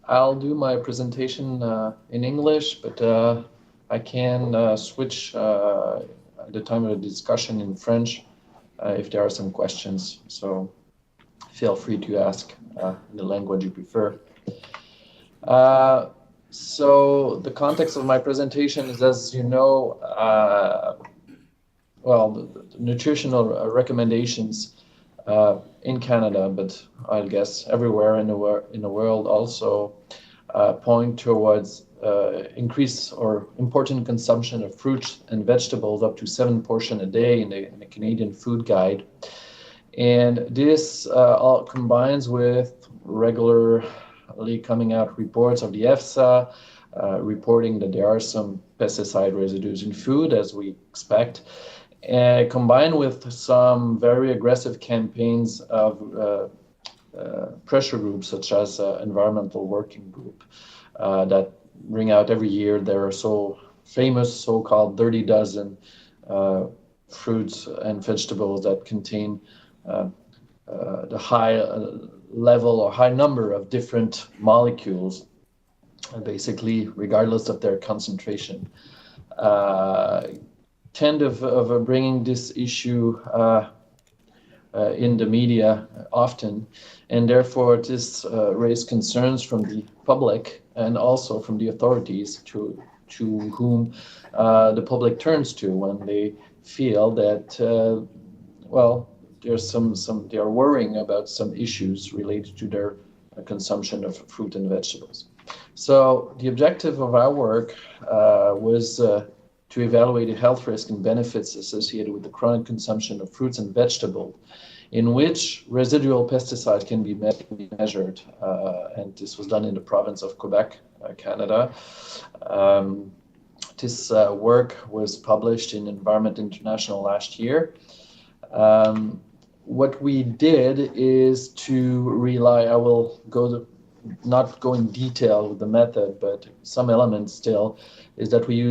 I'll do my presentation in English, but I can switch at the time of the discussion in French if there are some questions. So feel free to ask in the language you prefer. So the context of my presentation is, as you know, the nutritional recommendations in Canada, but I guess everywhere in the world also point towards increased or important consumption of fruits and vegetables, up to 7 portions a day in the Canadian Food Guide. And this all combines with regularly coming out reports of the EFSA reporting that there are some pesticide residues in food, as we expect, combined with some very aggressive campaigns of pressure groups, such as Environmental Working Group, that bring out every year their so famous so-called Dirty Dozen fruits and vegetables that contain the high level or high number of different molecules, basically regardless of their concentration. Tend of bringing this issue in the media often, and therefore this raised concerns from the public and also from the authorities to whom the public turns to when they feel that there's they are worrying about some issues related to their consumption of fruit and vegetables. So the objective of our work was to evaluate the health risk and benefits associated with the chronic consumption of fruits and vegetables, in which residual pesticides can be measured, and this was done in the province of Quebec, Canada. This work was published in Environment International last year. What we did is to rely, I will not go in detail with the method, but some elements still, is that we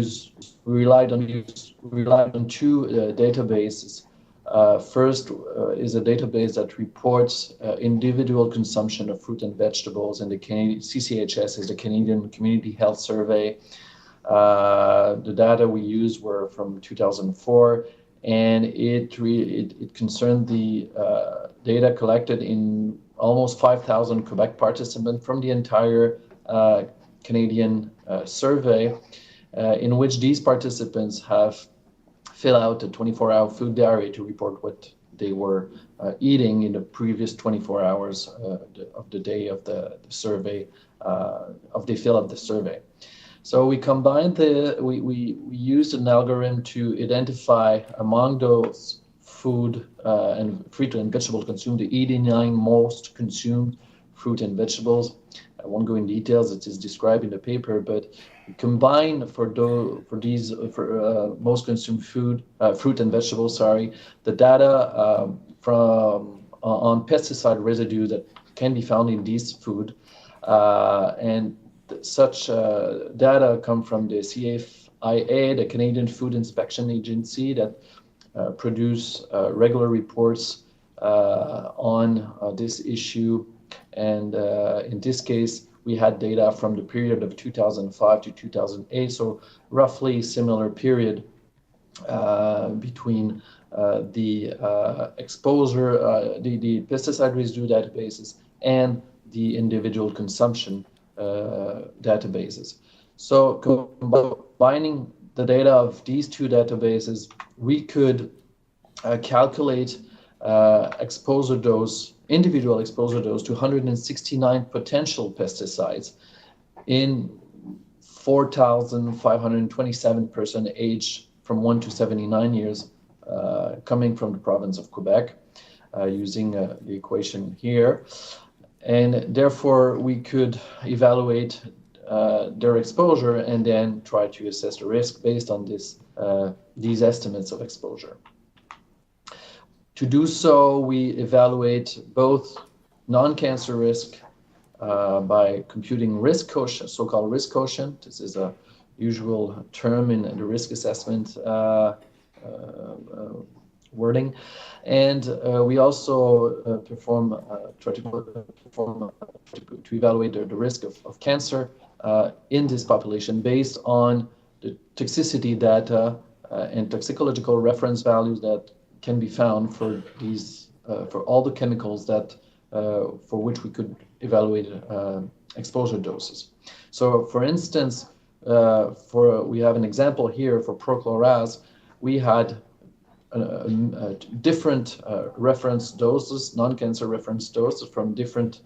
relied on two databases. First is a database that reports individual consumption of fruit and vegetables, and the CCHS is the Canadian Community Health Survey. The data we used were from 2004, and it concerned the data collected in almost 5,000 Quebec participants from the entire Canadian survey, in which these participants have fill out a 24-hour food diary to report what they were eating in the previous 24 hours of the day of the survey, of the fill of the survey. So we combined we used an algorithm to identify among those food and fruit and vegetable consumed, the 89 most consumed fruit and vegetables. I won't go in details, it is described in the paper, but combine for most consumed fruit and vegetables, the data from on pesticide residue that can be found in these food, and such data come from the CFIA, the Canadian Food Inspection Agency, that produce regular reports on this issue. And in this case, we had data from the period of 2005 to 2008, so roughly similar period between the exposure, the pesticide residue databases and the individual consumption databases. So combining the data of these two databases, we could calculate individual exposure dose to 169 potential pesticides in 4,527 persons aged from 1 to 79 years, coming from the province of Quebec, using the equation here. And therefore, we could evaluate their exposure and then try to assess the risk based on these estimates of exposure. To do so, we evaluate both non-cancer risk by computing risk quotient, so-called risk quotient. This is a usual term in the risk assessment wording. And we also try to perform to evaluate the risk of cancer in this population based on the toxicity data and toxicological reference values that can be found for these for all the chemicals that for which we could evaluate exposure doses. So, for instance, we have an example here for prochloraz. We had different reference doses, non-cancer reference doses from different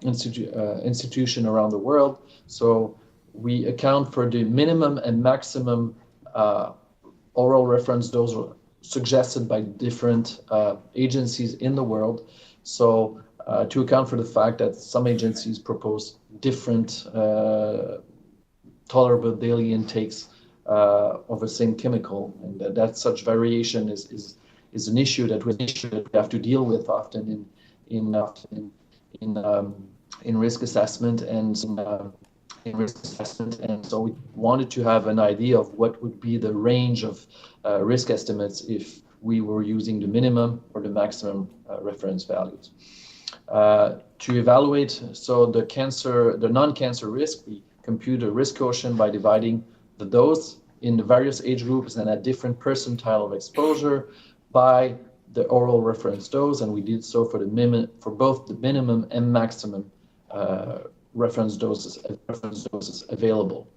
institutions around the world. So we account for the minimum and maximum oral reference dose suggested by different agencies in the world. So to account for the fact that some agencies propose different tolerable daily intakes of the same chemical, and that such variation is an issue that we have to deal with often in risk assessment and so we wanted to have an idea of what would be the range of risk estimates if we were using the minimum or the maximum reference values. To evaluate the non-cancer risk, we compute a risk quotient by dividing the dose in the various age groups and at different percentile of exposure by the oral reference dose, and we did so for both the minimum and maximum reference doses available.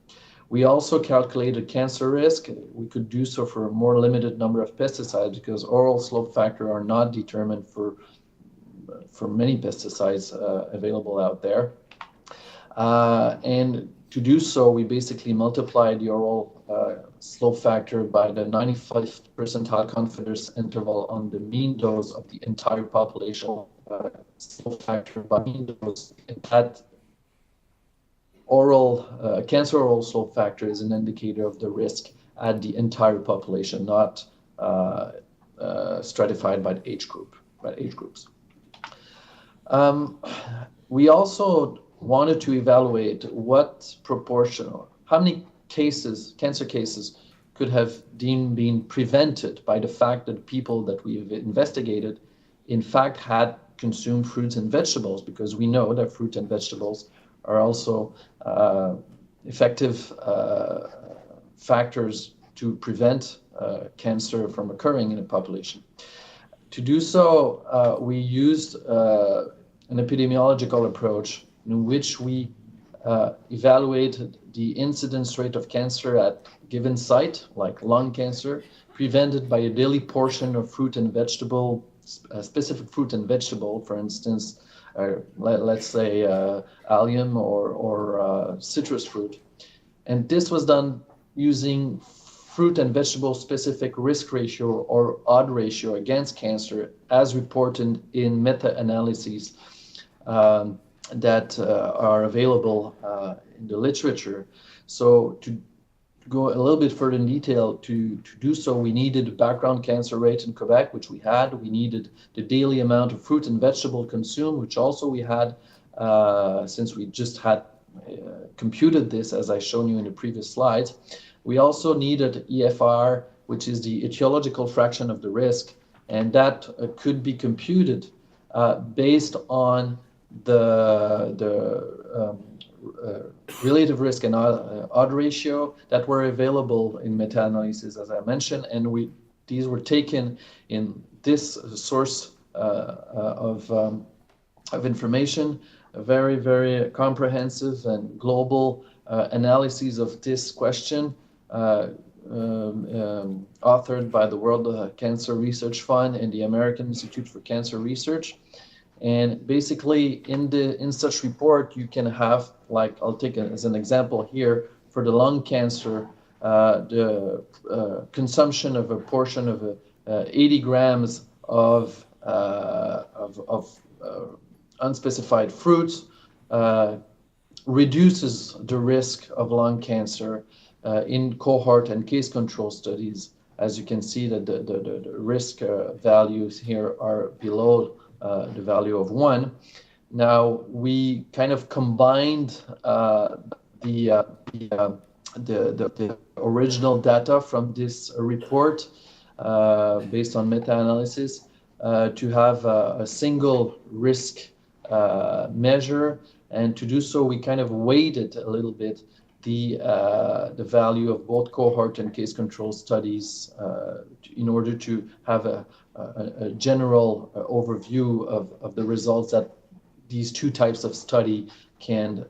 We also calculated cancer risk. We could do so for a more limited number of pesticides because oral slope factor are not determined for many pesticides available out there. And to do so, we basically multiplied the oral slope factor by the 95th percentile confidence interval on the mean dose of the entire population. Slope factor by mean dose. That cancer oral slope factor is an indicator of the risk at the entire population, not stratified by age groups. We also wanted to evaluate what proportion, how many cancer cases could have been prevented by the fact that people that we've investigated in fact had consumed fruits and vegetables, because we know that fruit and vegetables are also effective factors to prevent cancer from occurring in a population. To do so, we used an epidemiological approach in which we evaluated the incidence rate of cancer at a given site, like lung cancer, prevented by a daily portion of fruit and vegetable, specific fruit and vegetable, for instance, let's say allium or citrus fruit. And this was done using fruit and vegetable specific risk ratio or odd ratio against cancer as reported in meta-analyses that are available in the literature. So to go a little bit further in detail, to do so, we needed a background cancer rate in Quebec, which we had. We needed the daily amount of fruit and vegetable consumed, which also we had, since we just had computed this, as I shown you in the previous slides. We also needed EFR, which is the etiological fraction of the risk, and that could be computed based on the relative risk and odd ratio that were available in meta-analysis, as I mentioned, and these were taken in this source of information, a very, very comprehensive and global analysis of this question, authored by the World Cancer Research Fund and the American Institute for Cancer Research. And basically, in such report, you can have, like, I'll take as an example here, for the lung cancer, the consumption of a portion of 80 grams of unspecified fruits reduces the risk of lung cancer in cohort and case control studies. As you can see, that the risk values here are below the value of 1. Now we kind of combined the original data from this report based on meta-analysis, to have a single risk measure. And to do so, we kind of weighted a little bit the value of both cohort and case control studies in order to have a general overview of the results that these two types of study can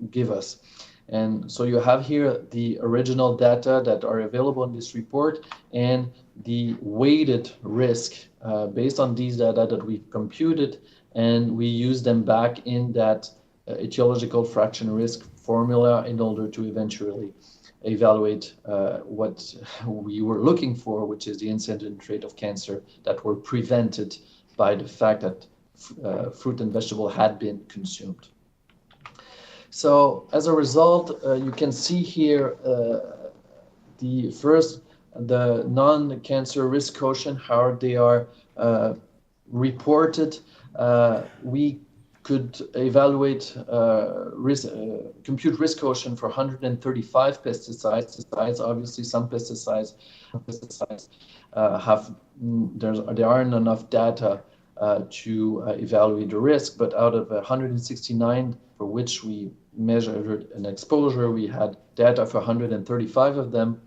give us. And so you have here the original data that are available in this report and the weighted risk based on these data that we've computed, and we use them back in that etiological fraction risk formula in order to eventually evaluate what we were looking for, which is the incidence rate of cancer that were prevented by the fact that fruit and vegetable had been consumed. So as a result, you can see here the non-cancer risk quotient, how they are reported. We could evaluate compute risk quotient for 135 pesticides. Obviously, some pesticides there aren't enough data to evaluate the risk, but out of 169 for which we measured an exposure, we had data for 135 of them.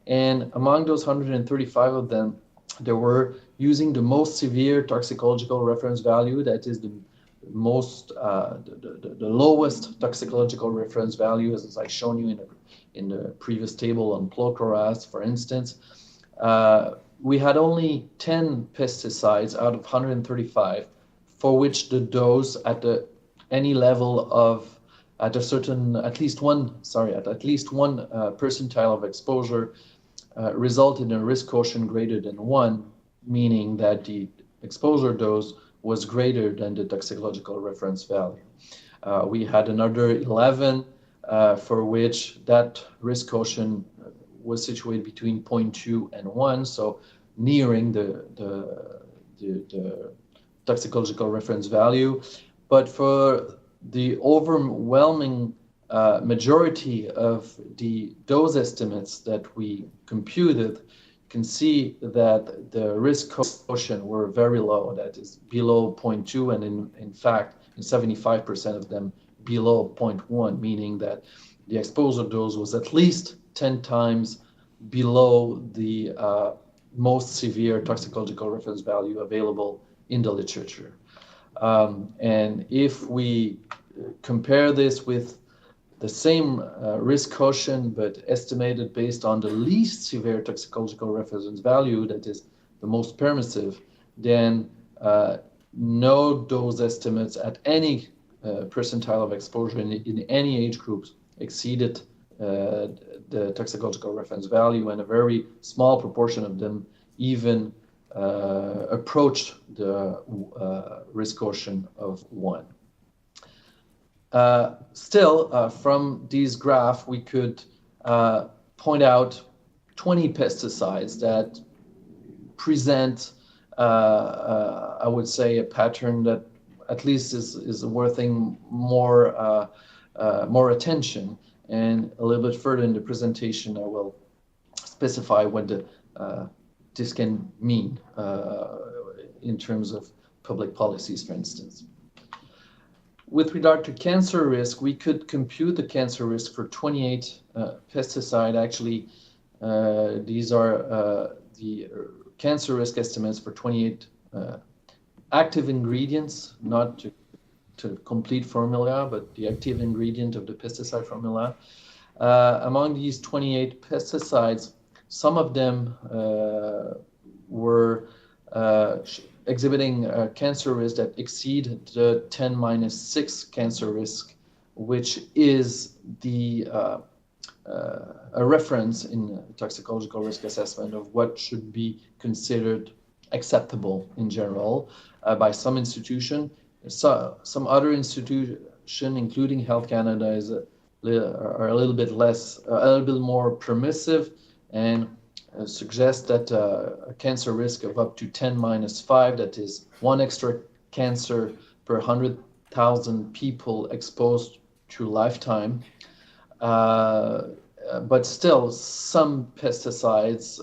And among those 135 of them, they were using the most severe toxicological reference value, that is the lowest toxicological reference value, as I shown you in the previous table on chlorpyrifos, for instance. We had only 10 pesticides out of 135 for which the dose at any level of at least one percentile of exposure resulted in a risk quotient greater than 1, meaning that the exposure dose was greater than the toxicological reference value. We had another 11 for which that risk quotient was situated between 0.2 and 1, so nearing the toxicological reference value. But for the overwhelming majority of the dose estimates that we computed, you can see that the risk quotient were very low, that is below 0.2, and in fact, in 75% of them below 0.1, meaning that the exposure dose was at least 10 times below the most severe toxicological reference value available in the literature. And if we compare this with the same risk quotient, but estimated based on the least severe toxicological reference value, that is the most permissive, then no dose estimates at any percentile of exposure in any age groups exceeded the toxicological reference value, and a very small proportion of them even approached the risk quotient of 1. Still, from these graphs, we could point out 20 pesticides that present, I would say, a pattern that at least is worth more attention. And a little bit further in the presentation, I will specify what this can mean in terms of public policies, for instance. With regard to cancer risk, we could compute the cancer risk for 28 pesticides. Actually, these are the cancer risk estimates for 28 active ingredients, not to complete formula, but the active ingredient of the pesticide formula. Among these 28 pesticides, some of them were exhibiting cancer risk that exceed the 10-6 cancer risk, which is a reference in toxicological risk assessment of what should be considered acceptable in general by some institution. Some other institution, including Health Canada, are a little bit more permissive and suggest that a cancer risk of up to 10-5, that is one extra cancer per 100,000 people exposed to lifetime, but still, some pesticides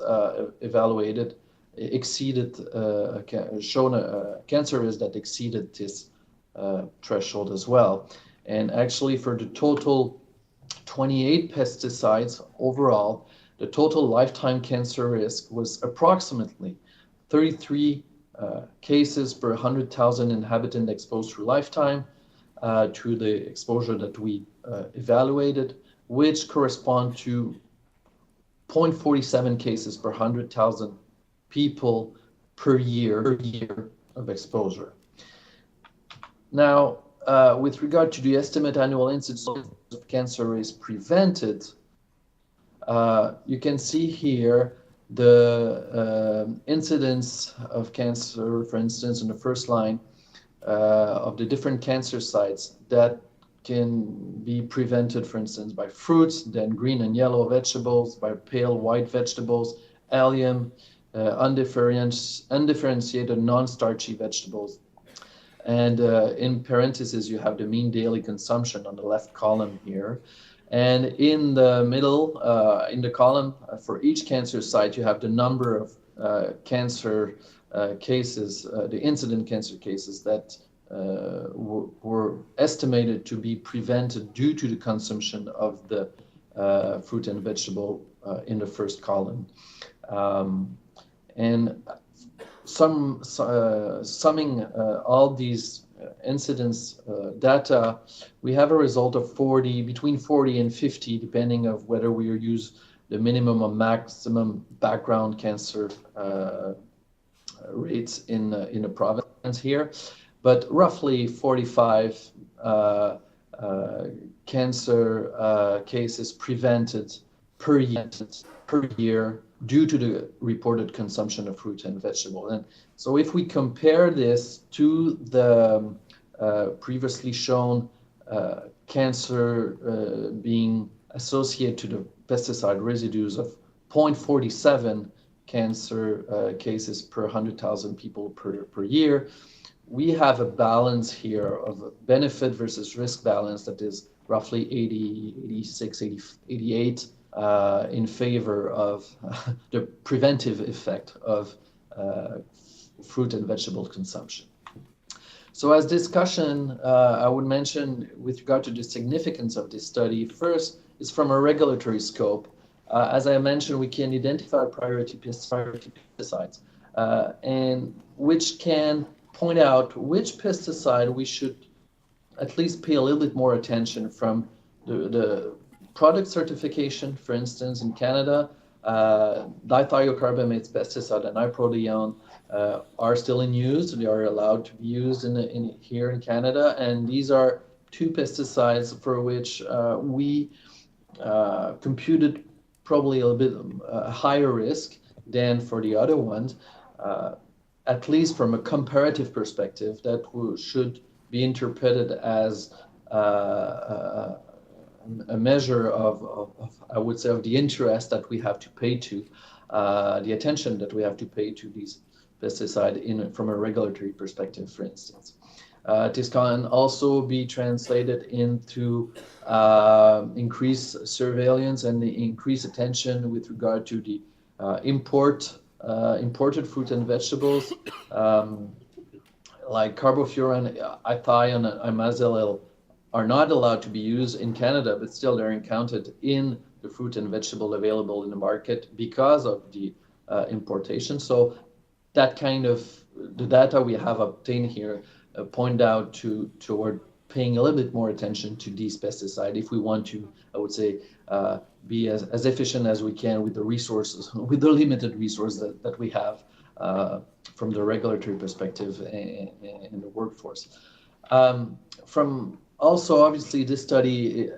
evaluated exceeded, shown a cancer risk that exceeded this threshold as well. And actually, for the total 28 pesticides overall, the total lifetime cancer risk was approximately 33 cases per 100,000 inhabitants exposed through lifetime to the exposure that we evaluated, which correspond to 0.47 cases per 100,000 people per year of exposure. Now, with regard to the estimate annual incidence of cancer is prevented, you can see here the incidence of cancer, for instance, in the first line of the different cancer sites that can be prevented, for instance, by fruits, then green and yellow vegetables, by pale white vegetables, allium, undifferentiated non-starchy vegetables. And in parentheses, you have the mean daily consumption on the left column here. And in the middle, in the column, for each cancer site, you have the number of cancer cases, the incident cancer cases that were estimated to be prevented due to the consumption of the fruit and vegetable in the first column. And summing all these incidence data, we have a result of between 40 and 50, depending of whether we use the minimum or maximum background cancer rates in the province here, but roughly 45 cancer cases prevented per year due to the reported consumption of fruit and vegetable. And so if we compare this to the previously shown cancer being associated to the pesticide residues of 0.47 cancer cases per 100,000 people per year, we have a balance here of benefit versus risk balance that is roughly 80, 86, 80, 88 in favor of the preventive effect of fruit and vegetable consumption. So as discussion, I would mention with regard to the significance of this study, first is from a regulatory scope. As I mentioned, we can identify priority pesticides and which can point out which pesticide we should at least pay a little bit more attention from the product certification. For instance, in Canada, dithiocarbamates pesticide and iproleon are still in use. They are allowed to be used here in Canada, and these are two pesticides for which we computed probably a little bit higher risk than for the other ones, at least from a comparative perspective, that should be interpreted as a measure of, I would say, of the interest that we have to pay to, the attention that we have to pay to these pesticides from a regulatory perspective, for instance. This can also be translated into increased surveillance and the increased attention with regard to the imported fruit and vegetables, like carbofuran, ethion, and imazalil are not allowed to be used in Canada, but still they're counted in the fruit and vegetable available in the market because of the importation. So that kind of the data we have obtained here point out toward paying a little bit more attention to these pesticides if we want to, I would say, be as efficient as we can with the resources, with the limited resources that we have from the regulatory perspective and the workforce. From also, obviously, this study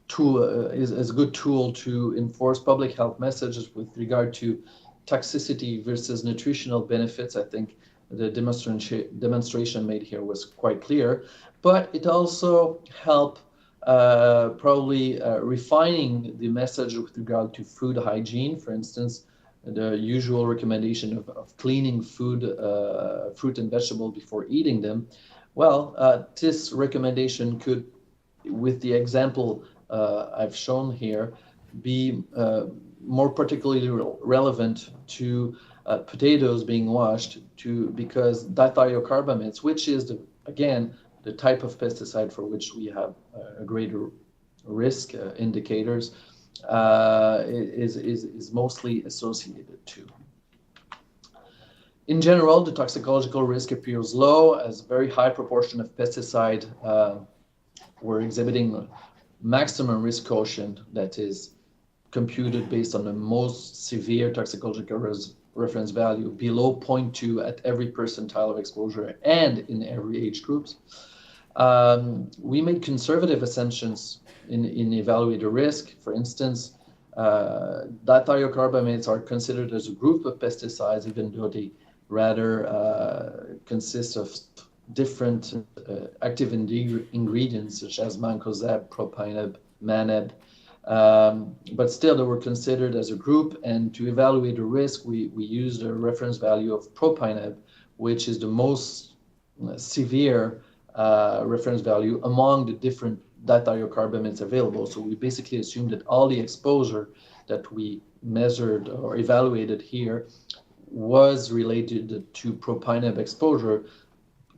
is a good tool to enforce public health messages with regard to toxicity versus nutritional benefits. I think the demonstration made here was quite clear, but it also helped probably refining the message with regard to food hygiene. For instance, the usual recommendation of cleaning fruit and vegetable before eating them. Well, this recommendation could, with the example I've shown here, be more particularly relevant to potatoes being washed because dithiocarbamates, which is again the type of pesticide for which we have a greater risk indicators, is mostly associated to. In general, the toxicological risk appears low as a very high proportion of pesticide were exhibiting maximum risk quotient that is computed based on the most severe toxicological reference value below 0.2 at every percentile of exposure and in every age groups. We made conservative assumptions in evaluating risk. For instance, dithiocarbamates are considered as a group of pesticides, even though they rather consist of different active ingredients such as mancozeb, propionib, maneb. But still, they were considered as a group, and to evaluate the risk, we used a reference value of propionib, which is the most severe reference value among the different dithiocarbamates available. So we basically assumed that all the exposure that we measured or evaluated here was related to propionib exposure,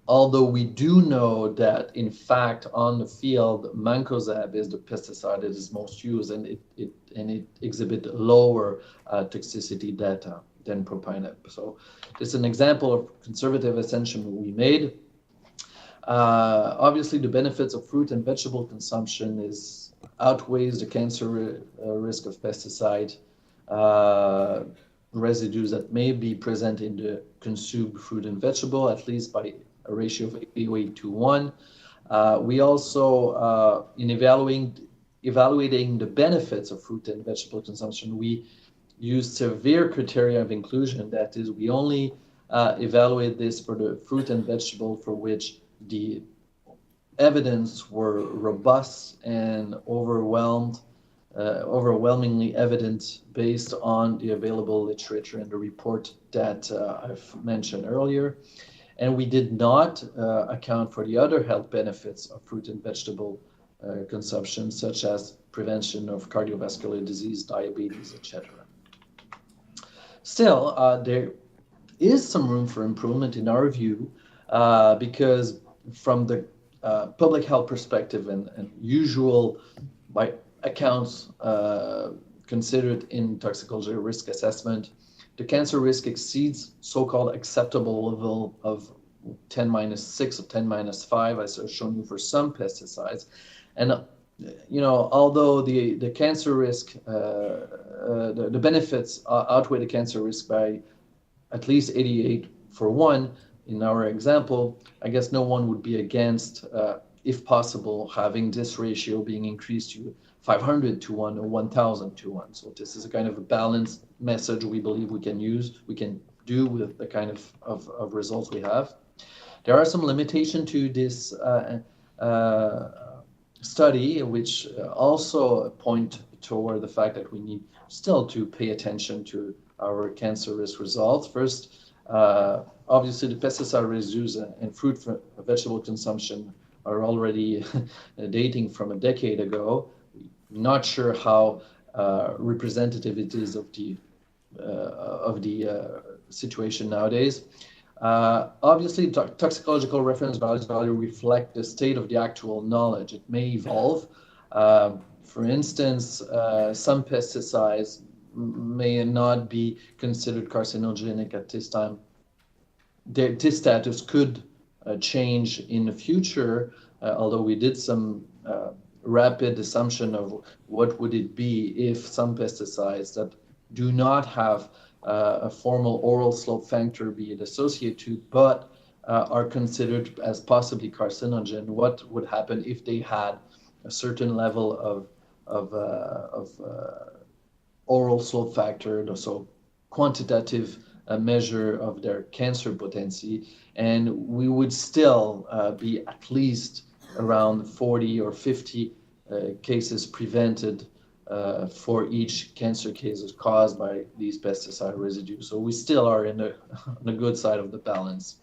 although we do know that, in fact, on the field, mancozeb is the pesticide that is most used, and it exhibits lower toxicity data than propionib. So this is an example of conservative assumption we made. Obviously, the benefits of fruit and vegetable consumption outweighs the cancer risk of pesticide residues that may be present in the consumed fruit and vegetable, at least by a ratio of 8 to 1. We also, in evaluating the benefits of fruit and vegetable consumption, we use severe criteria of inclusion. That is, we only evaluate this for the fruit and vegetable for which the evidence were robust and overwhelmingly evident based on the available literature and the report that I've mentioned earlier. And we did not account for the other health benefits of fruit and vegetable consumption, such as prevention of cardiovascular disease, diabetes, etc. Still, there is some room for improvement in our view, because from the public health perspective and usual by accounts considered in toxicological risk assessment, the cancer risk exceeds so-called acceptable level of 10-6 or 10-5, as I've shown you for some pesticides. And although the cancer risk, the benefits outweigh the cancer risk by at least 88-1 in our example, I guess no one would be against, if possible, having this ratio being increased to 500-1 or 1,000-1. So this is a kind of a balanced message we believe we can do with the kind of results we have. There are some limitations to this study, which also point toward the fact that we need still to pay attention to our cancer risk results. First, obviously the pesticide residues and fruit vegetable consumption are already dating from a decade ago. Not sure how representative it is of the situation nowadays. Obviously, toxicological reference values reflect the state of the actual knowledge. It may evolve. For instance, some pesticides may not be considered carcinogenic at this time. This status could change in the future, although we did some rapid assumption of what would it be if some pesticides that do not have a formal oral slope factor be associated to, but are considered as possibly carcinogen. What would happen if they had a certain level of oral slope factor, so quantitative measure of their cancer potency, and we would still be at least around 40 or 50 cases prevented for each cancer case caused by these pesticide residues. So we still are on the good side of the balance.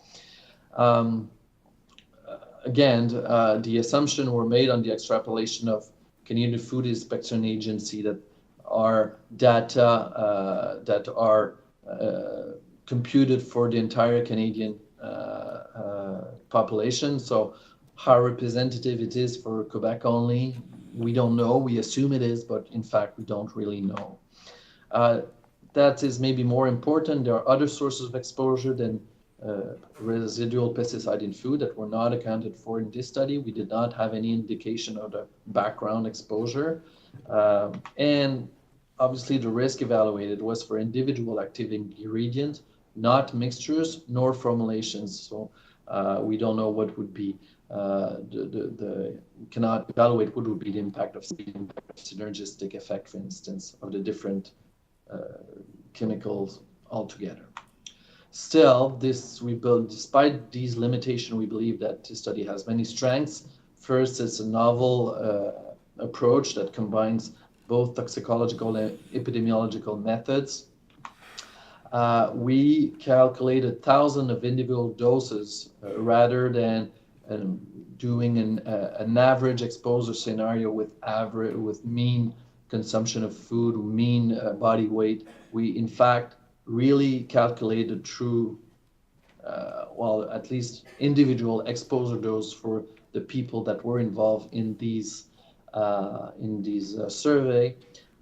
Again, the assumption were made on the extrapolation of Canadian Food Inspection Agency that are data that are computed for the entire Canadian population. So how representative it is for Quebec only, we don't know. We assume it is, but in fact, we don't really know. That is maybe more important. There are other sources of exposure than residual pesticide in food that were not accounted for in this study. We did not have any indication of the background exposure. And obviously the risk evaluated was for individual active ingredients, not mixtures nor formulations. So we don't know what would be we cannot evaluate what would be the impact of synergistic effect, for instance, of the different chemicals altogether. Still, despite these limitations, we believe that this study has many strengths. First, it's a novel approach that combines both toxicological and epidemiological methods. We calculated thousands of individual doses rather than doing an average exposure scenario with mean consumption of food, mean body weight. We, in fact, really calculated true, at least individual exposure dose for the people that were involved in these survey.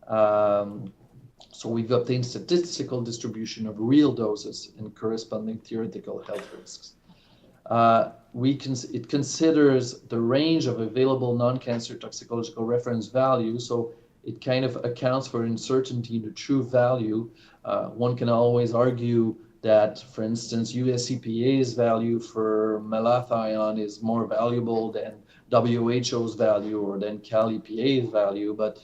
So we've obtained statistical distribution of real doses and corresponding theoretical health risks. It considers the range of available non-cancer toxicological reference values, so it kind of accounts for uncertainty in the true value. One can always argue that, for instance, US EPA's value for malathion is more valuable than WHO's value or than Cal EPA's value, but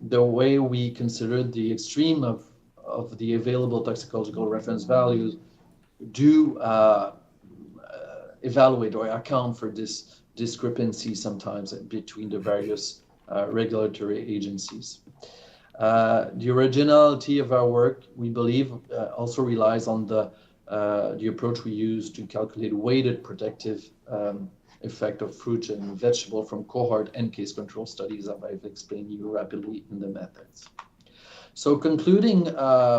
the way we considered the extreme of the available toxicological reference values do evaluate or account for this discrepancy sometimes between the various regulatory agencies. The originality of our work, we believe, also relies on the approach we use to calculate weighted protective effect of fruit and vegetable from cohort and case control studies that I've explained you rapidly in the methods. So concluding,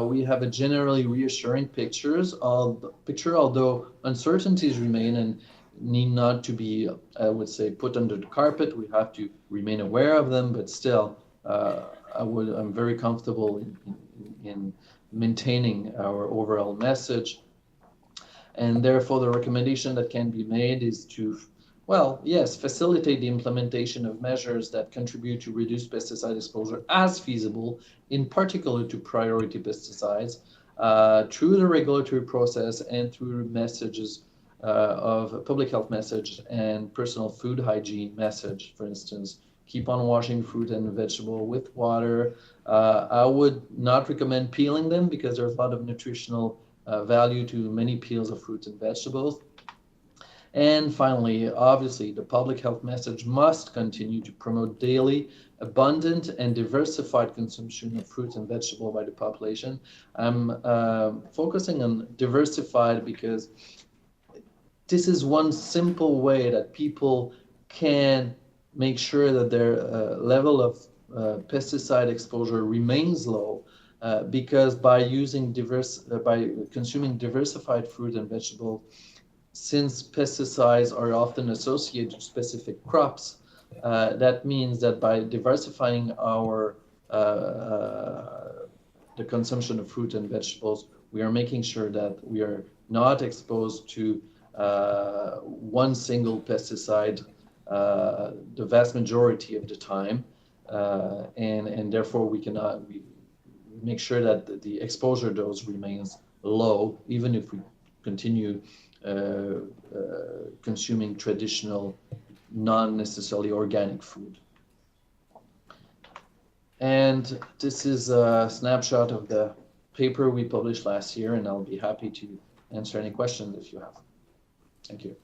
we have a generally reassuring picture, although uncertainties remain and need not to be, I would say, put under the carpet. We have to remain aware of them, but still, I'm very comfortable in maintaining our overall message. And therefore, the recommendation that can be made is to, well, yes, facilitate the implementation of measures that contribute to reduce pesticide exposure as feasible, in particular to priority pesticides, through the regulatory process and through messages of a public health message and personal food hygiene message. For instance, keep on washing fruit and vegetable with water. I would not recommend peeling them because there's a lot of nutritional value to many peels of fruits and vegetables. And finally, obviously, the public health message must continue to promote daily, abundant, and diversified consumption of fruits and vegetables by the population. I'm focusing on diversified because this is one simple way that people can make sure that their level of pesticide exposure remains low, because by consuming diversified fruit and vegetables, since pesticides are often associated to specific crops, that means that by diversifying our the consumption of fruit and vegetables, we are making sure that we are not exposed to one single pesticide the vast majority of the time, and therefore we make sure that the exposure dose remains low, even if we continue consuming traditional, non-necessarily organic food. And this is a snapshot of the paper we published last year, and I'll be happy to answer any questions if you have. Thank you.